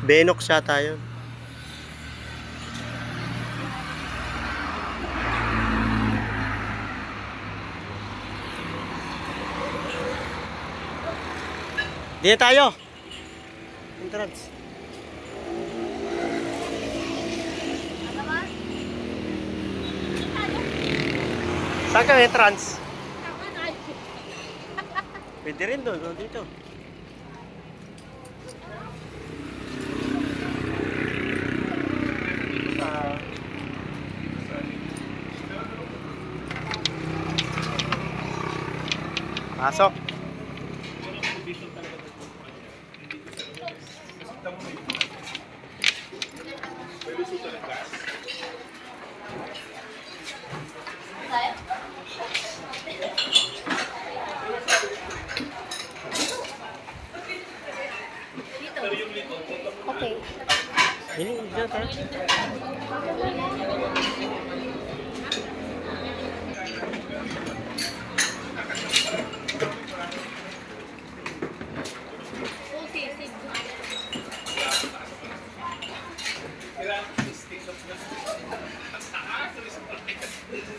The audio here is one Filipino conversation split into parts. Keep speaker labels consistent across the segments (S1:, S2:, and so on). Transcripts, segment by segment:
S1: Benok siya tayo. Dito tayo. Entrance. Saan ka entrance? Pwede rin doon, dito. Pasok.
S2: Okay.
S1: Ini dyan tayo.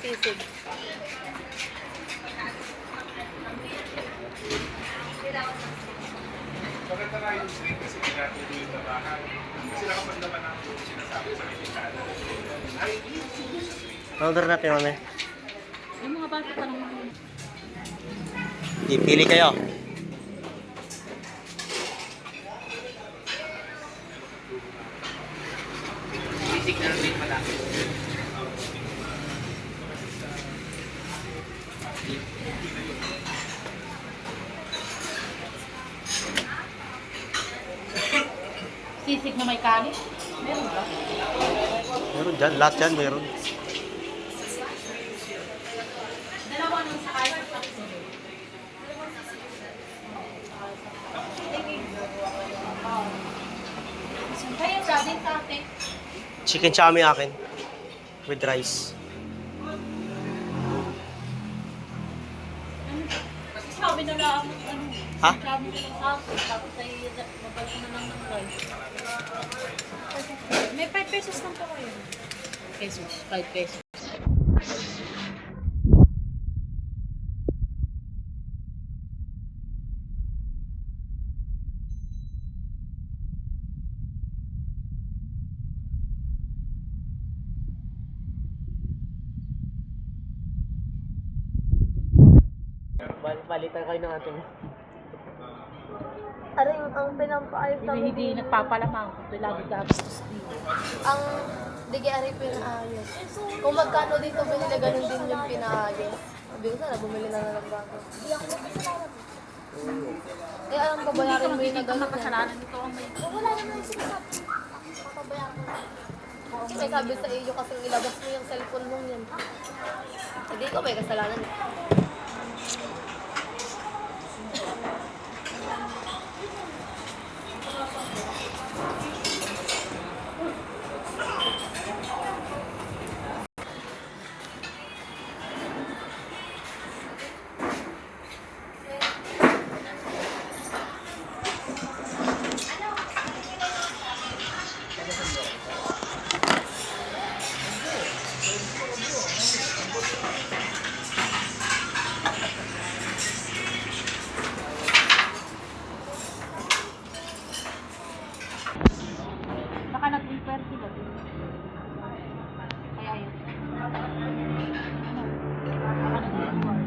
S2: Sisig.
S3: Maganda nga yung street kasi pinatuloy yung tabahan. Kasi nakapag naman ang sinasabi sa kinikada.
S1: Order natin, mami.
S2: Yung mga bata pa naman.
S1: Pili kayo.
S3: Sisig na rin malaki.
S2: Sisig na may kanin? Meron ba?
S1: Meron dyan. Lahat dyan meron.
S2: Dalawa nang sakay. Kaya sabi sa atin.
S1: Chicken chami akin. With rice.
S2: Sabi na lang ano.
S1: Ha?
S2: Sabi na lang sa akin. Tapos ay mabalik na lang ng rice. May 5 pesos lang po kayo. Pesos. 5 pesos.
S1: Balitan kayo ng ating.
S4: Aring ang pinampaayos namin
S2: Hindi nagpapalamang. Ito lagi gastos dito.
S4: ang digi ari pinaayos. Kung magkano dito binili, ganun din yung pinaayos. Sabi ko sana bumili na lang bago. Eh alam babayaran mo yung nagalit
S2: Kasalanan ito ang may...
S4: Wala naman yung sinasabi. Papabayaran mo. Kasi sabi sa iyo kasi ilabas mo yung cellphone mong yan. Hindi ko may kasalanan.
S2: Baka nag-repair sila din. Kaya yun. Baka nag-repair.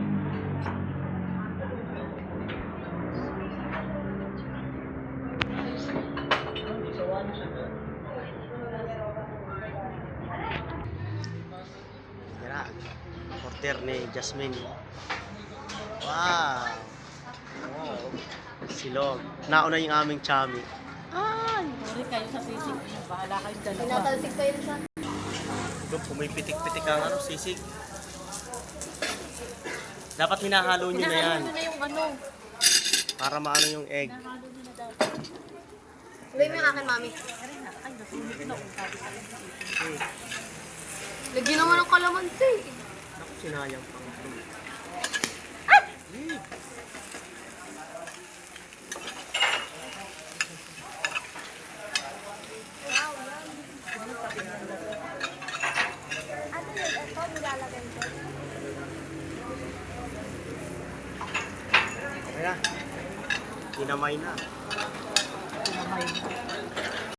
S1: Yan. Order ni Jasmine. Wow. Wow. Silog. Nauna yung aming chami.
S2: Ay! Sorry kayo sa sisig. Bahala kayong dalawa.
S4: Pinatalsik kayo sa
S1: Doon, kung may pitik-pitik ang sisig. Dapat hinahalo nyo na yan.
S2: Hinahalo nyo na yung ano.
S1: Para maano yung egg.
S2: Hinahalo nyo na dapat.
S4: Lagay mo yung akin, mami.
S2: Ay, nasulit na. Sabi sa akin.
S4: Lagyan naman ng kalamansi.
S1: Naku, sinayang pang.
S4: Ano yun? Ito, nilalagay ko.
S1: Okay na. Dinamay na.
S2: Pinamay.